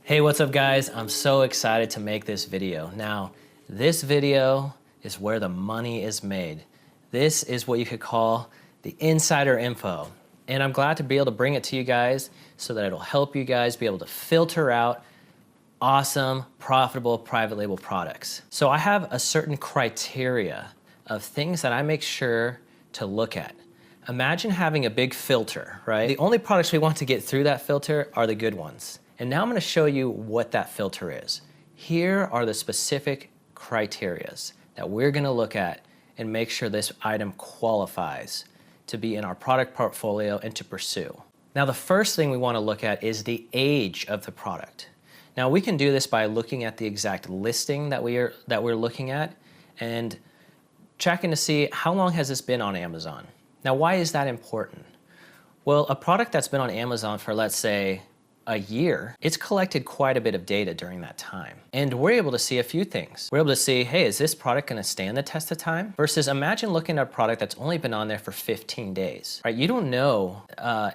Hey, what's up guys? I'm so excited to make this video. Now, this video is where the money is made. This is what you could call the insider info. And I'm glad to be able to bring it to you guys so that it'll help you guys be able to filter out awesome, profitable private label products. So I have a certain criteria of things that I make sure to look at. Imagine having a big filter, right? The only products we want to get through that filter are the good ones. And now I'm gonna show you what that filter is. Here are the specific criterias that we're gonna look at and make sure this item qualifies to be in our product portfolio and to pursue. Now, the first thing we wanna look at is the age of the product. Now, we can do this by looking at the exact listing that we're looking at and checking to see how long has this been on Amazon. Now, why is that important? Well, a product that's been on Amazon for, let's say, a year, it's collected quite a bit of data during that time. And we're able to see a few things. We're able to see, hey, is this product gonna stand the test of time? Versus imagine looking at a product that's only been on there for 15 days, right? You don't know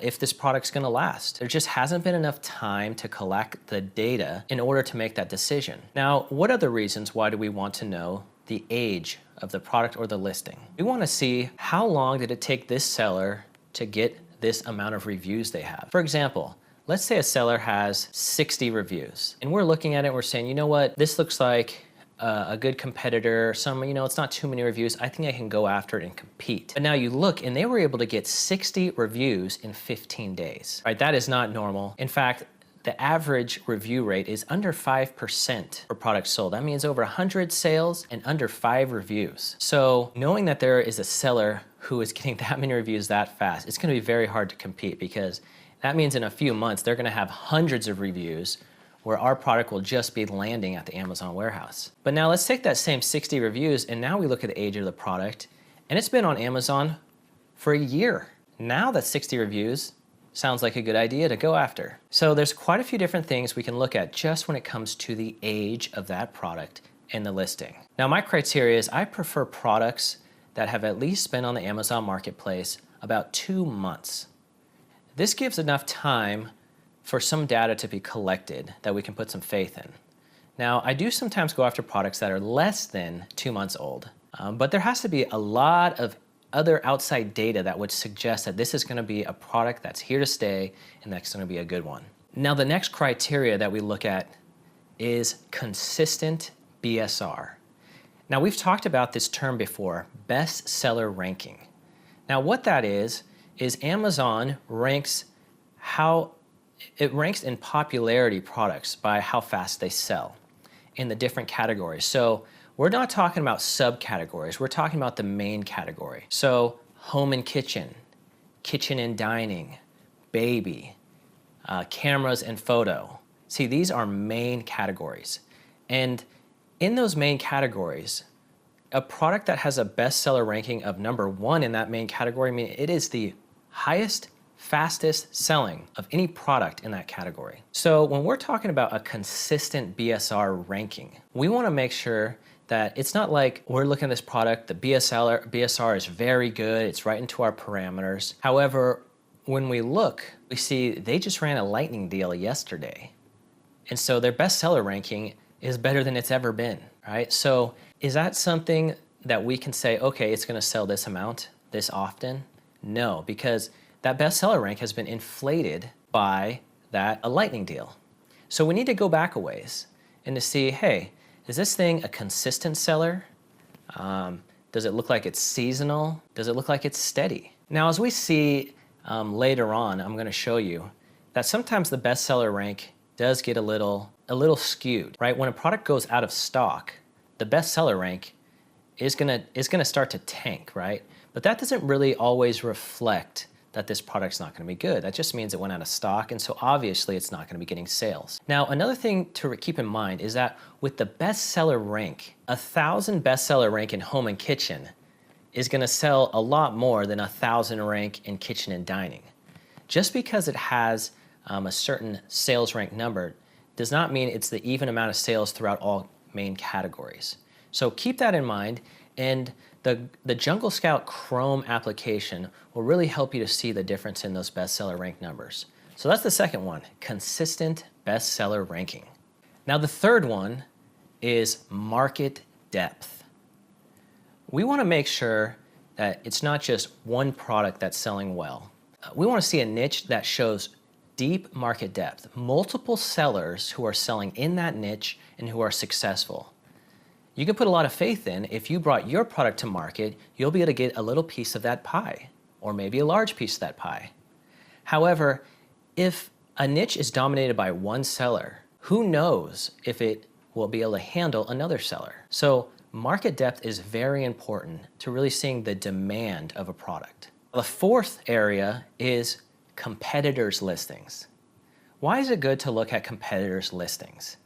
if this product's gonna last. There just hasn't been enough time to collect the data in order to make that decision. Now, what other reasons why do we want to know the age of the product or the listing? We wanna see how long did it take this seller to get this amount of reviews they have. For example, let's say a seller has 60 reviews and we're looking at it, we're saying, you know what, this looks like a good competitor, it's not too many reviews, I think I can go after it and compete. But now you look and they were able to get 60 reviews in 15 days, right? That is not normal. In fact, the average review rate is under 5% for products sold. That means over 100 sales and under 5 reviews. So knowing that there is a seller who is getting that many reviews that fast, it's gonna be very hard to compete because that means in a few months, they're gonna have hundreds of reviews where our product will just be landing at the Amazon warehouse. But now let's take that same 60 reviews and now we look at the age of the product and it's been on Amazon for a year. Now that 60 reviews sounds like a good idea to go after. So there's quite a few different things we can look at just when it comes to the age of that product and the listing. Now my criteria is I prefer products that have at least been on the Amazon marketplace about 2 months. This gives enough time for some data to be collected that we can put some faith in. Now, I do sometimes go after products that are less than 2 months old, but there has to be a lot of other outside data that would suggest that this is gonna be a product that's here to stay and that's gonna be a good one. Now, the next criteria that we look at is consistent BSR. Now, we've talked about this term before, bestseller ranking. Now, what that is Amazon ranks in popularity products by how fast they sell in the different categories. So we're not talking about subcategories, we're talking about the main category. So home and kitchen, kitchen and dining, baby, cameras and photo. See, these are main categories. And in those main categories, a product that has a bestseller ranking of #1 in that main category, I mean, it is the highest, fastest selling of any product in that category. So when we're talking about a consistent BSR ranking, we wanna make sure that it's not like we're looking at this product, the BSR is very good, it's right into our parameters. However, when we look, we see they just ran a lightning deal yesterday. And so their bestseller ranking is better than it's ever been, right? So is that something that we can say, okay, it's gonna sell this amount this often? No, because that bestseller rank has been inflated by a lightning deal. So we need to go back a ways and to see, hey, is this thing a consistent seller? Does it look like it's seasonal? Does it look like it's steady? Now, as we see later on, I'm gonna show you that sometimes the bestseller rank does get a little skewed, right? When a product goes out of stock, the bestseller rank is gonna start to tank, right? But that doesn't really always reflect that this product's not gonna be good. That just means it went out of stock, and so obviously it's not gonna be getting sales. Now, another thing to keep in mind is that with the bestseller rank, 1,000 bestseller rank in home and kitchen is gonna sell a lot more than 1,000 rank in kitchen and dining. Just because it has a certain sales rank number does not mean it's the even amount of sales throughout all main categories. So keep that in mind, and the Jungle Scout Chrome application will really help you to see the difference in those bestseller rank numbers. So that's the second one, consistent bestseller ranking. Now the third one is market depth. We want to make sure that it's not just one product that's selling well. We want to see a niche that shows deep market depth, multiple sellers who are selling in that niche and who are successful. You can put a lot of faith in if you brought your product to market, you'll be able to get a little piece of that pie, or maybe a large piece of that pie. However, if a niche is dominated by one seller, who knows if it will be able to handle another seller? So market depth is very important to really seeing the demand of a product. The fourth area is competitors' listings. Why is it good to look at competitors' listings?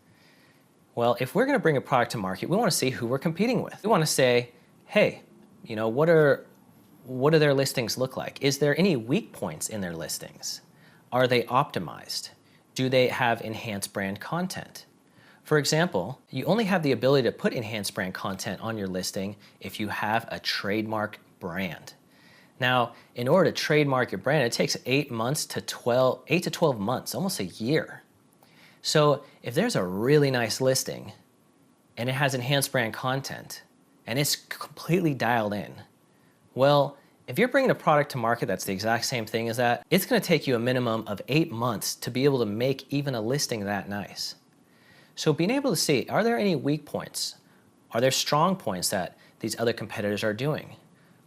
Well, if we're going to bring a product to market, we want to see who we're competing with. We want to say, hey, what do their listings look like? Is there any weak points in their listings? Are they optimized? Do they have enhanced brand content? For example, you only have the ability to put enhanced brand content on your listing if you have a trademark brand. Now, in order to trademark your brand, it takes 8 to 12 months, almost a year. So if there's a really nice listing and it has enhanced brand content and it's completely dialed in, well, if you're bringing a product to market that's the exact same thing as that, it's going to take you a minimum of 8 months to be able to make even a listing that nice. So being able to see, are there any weak points? Are there strong points that these other competitors are doing?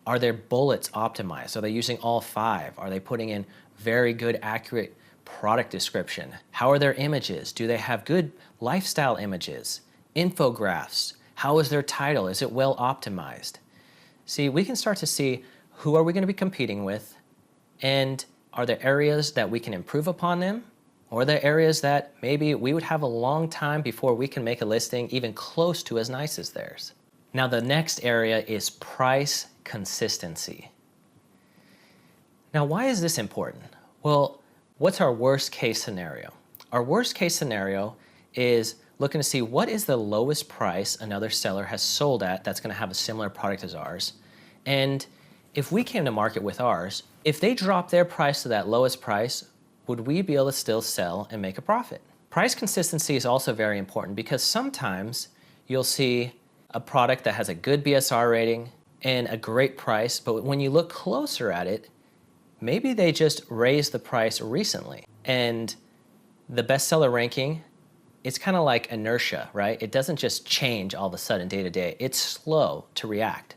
Are their bullets optimized? Are they using all 5? Are they putting in very good, accurate product description? How are their images? Do they have good lifestyle images? Infographics? How is their title? Is it well optimized? See, we can start to see who are we going to be competing with, and are there areas that we can improve upon them, or are there areas that maybe we would have a long time before we can make a listing even close to as nice as theirs. Now the next area is price consistency. Now why is this important? Well, what's our worst case scenario? Our worst case scenario is looking to see what is the lowest price another seller has sold at that's going to have a similar product as ours. And if we came to market with ours, if they drop their price to that lowest price, would we be able to still sell and make a profit? Price consistency is also very important because sometimes you'll see a product that has a good BSR rating and a great price, but when you look closer at it, maybe they just raised the price recently. And the bestseller ranking, it's kind of like inertia, right? It doesn't just change all of a sudden day to day. It's slow to react.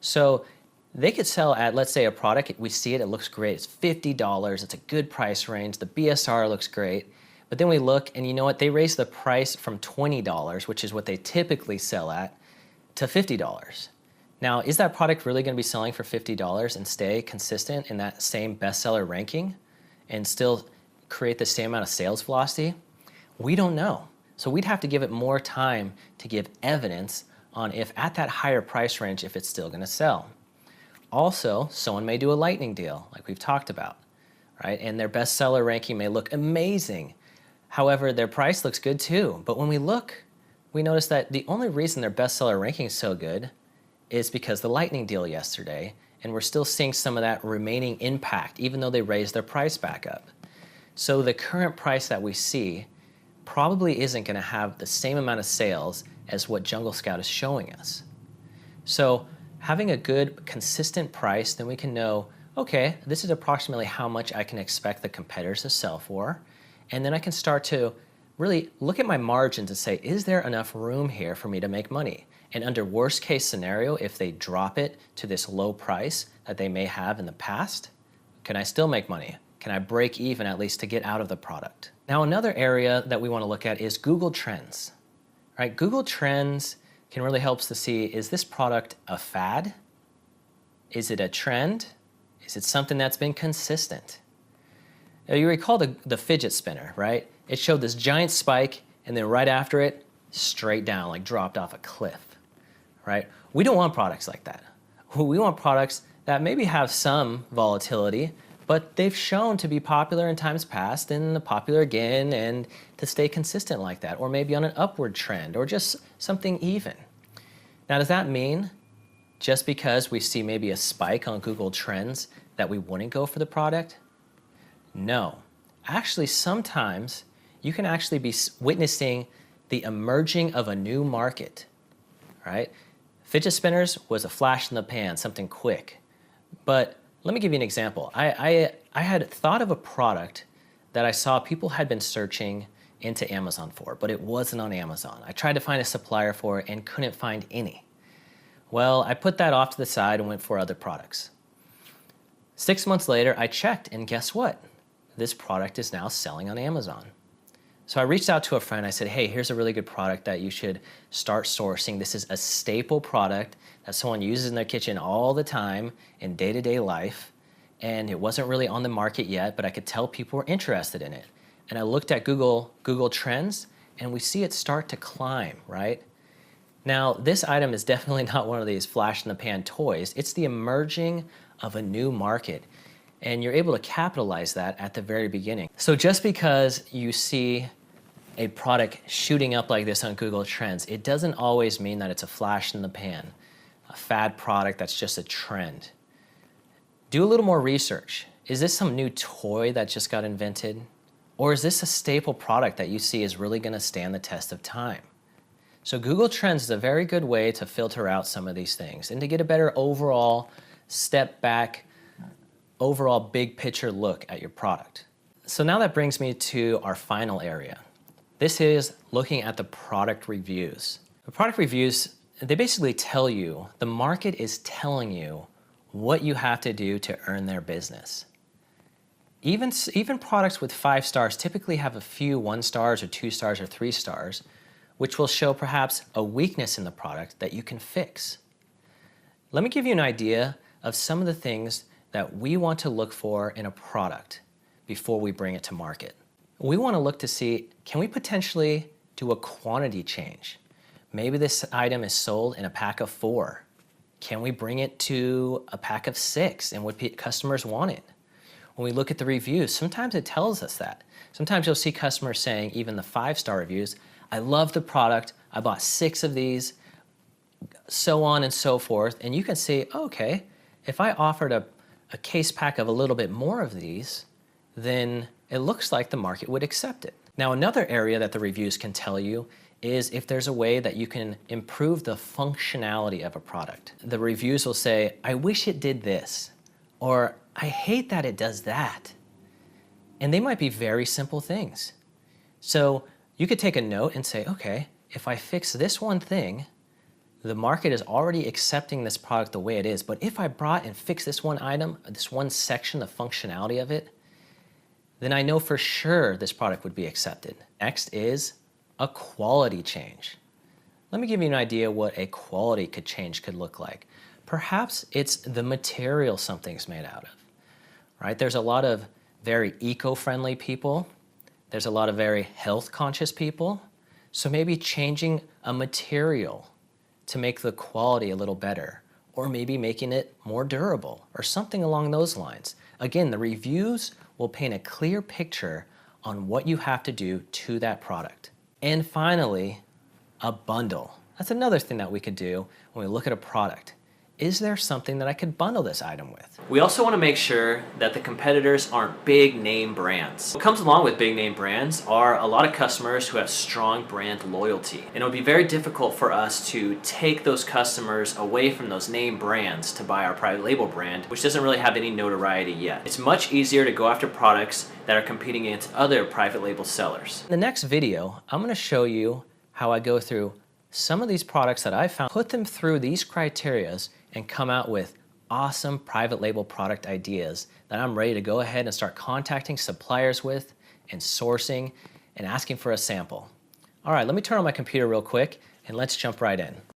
So they could sell at, let's say, a product, we see it, it looks great, it's $50, it's a good price range, the BSR looks great, but then we look and you know what, they raised the price from $20, which is what they typically sell at, to $50. Now, is that product really going to be selling for $50 and stay consistent in that same bestseller ranking and still create the same amount of sales velocity? We don't know. So we'd have to give it more time to give evidence on if at that higher price range, if it's still going to sell. Also, someone may do a lightning deal, like we've talked about, right? And their bestseller ranking may look amazing. However, their price looks good too. But when we look, we notice that the only reason their bestseller ranking is so good is because the lightning deal yesterday, and we're still seeing some of that remaining impact, even though they raised their price back up. So the current price that we see probably isn't going to have the same amount of sales as what Jungle Scout is showing us. So having a good, consistent price, then we can know, okay, this is approximately how much I can expect the competitors to sell for. And then I can start to really look at my margins and say, is there enough room here for me to make money? And under worst case scenario, if they drop it to this low price that they may have in the past, can I still make money? Can I break even at least to get out of the product? Now, another area that we want to look at is Google Trends. Right? Google Trends can really help us to see, is this product a fad? Is it a trend? Is it something that's been consistent? Now, you recall the fidget spinner, right? It showed this giant spike, and then right after it, straight down, like dropped off a cliff, right? We don't want products like that. We want products that maybe have some volatility, but they've shown to be popular in times past and popular again, and to stay consistent like that, or maybe on an upward trend, or just something even. Now, does that mean just because we see maybe a spike on Google Trends that we wouldn't go for the product? No. actually sometimes you can actually be witnessing the emerging of a new market, right? Fidget spinners was a flash in the pan, something quick. But let me give you an example. I had thought of a product that I saw people had been searching into Amazon for, but it wasn't on Amazon. I tried to find a supplier for it and couldn't find any. Well, I put that off to the side and went for other products. 6 months later, I checked, and guess what? This product is now selling on Amazon. So I reached out to a friend. I said, hey, here's a really good product that you should start sourcing. This is a staple product that someone uses in their kitchen all the time in day-to-day life. And it wasn't really on the market yet, but I could tell people were interested in it. And I looked at Google Trends, and we see it start to climb, right? Now, this item is definitely not one of these flash-in-the-pan toys. It's the emerging of a new market, and you're able to capitalize that at the very beginning. So just because you see a product shooting up like this on Google Trends, it doesn't always mean that it's a flash in the pan, a fad product that's just a trend. Do a little more research. Is this some new toy that just got invented? Or is this a staple product that you see is really going to stand the test of time? So Google Trends is a very good way to filter out some of these things and to get a better overall step back, overall big picture look at your product. So now that brings me to our final area. This is looking at the product reviews. The product reviews, they basically tell you, the market is telling you what you have to do to earn their business. Even products with 5 stars typically have a few 1 stars or 2 stars or 3 stars, which will show perhaps a weakness in the product that you can fix. Let me give you an idea of some of the things that we want to look for in a product before we bring it to market. We want to look to see, can we potentially do a quantity change? Maybe this item is sold in a pack of 4. Can we bring it to a pack of 6 and would customers want it? When we look at the reviews, sometimes it tells us that. Sometimes you'll see customers saying, even the 5-star reviews, I love the product, I bought 6 of these, so on and so forth. And you can see, okay, if I offered a case pack of a little bit more of these, then it looks like the market would accept it. Now, another area that the reviews can tell you is if there's a way that you can improve the functionality of a product. The reviews will say, I wish it did this, or I hate that it does that. And they might be very simple things. So you could take a note and say, okay, if I fix this one thing, the market is already accepting this product the way it is, but if I brought and fixed this one item, this one section, the functionality of it, then I know for sure this product would be accepted. Next is a quality change. Let me give you an idea what a quality change could look like. Perhaps it's the material something's made out of, right? There's a lot of very eco-friendly people. There's a lot of very health-conscious people. So maybe changing a material to make the quality a little better, or maybe making it more durable, or something along those lines. Again, the reviews will paint a clear picture on what you have to do to that product. And finally, a bundle. That's another thing that we could do when we look at a product. Is there something that I could bundle this item with? We also want to make sure that the competitors aren't big name brands. What comes along with big name brands are a lot of customers who have strong brand loyalty. And it would be very difficult for us to take those customers away from those name brands to buy our private label brand, which doesn't really have any notoriety yet. It's much easier to go after products that are competing against other private label sellers. In the next video, I'm going to show you how I go through some of these products that I found, put them through these criterias, and come out with awesome private label product ideas that I'm ready to go ahead and start contacting suppliers with and sourcing and asking for a sample. All right, let me turn on my computer real quick and let's jump right in.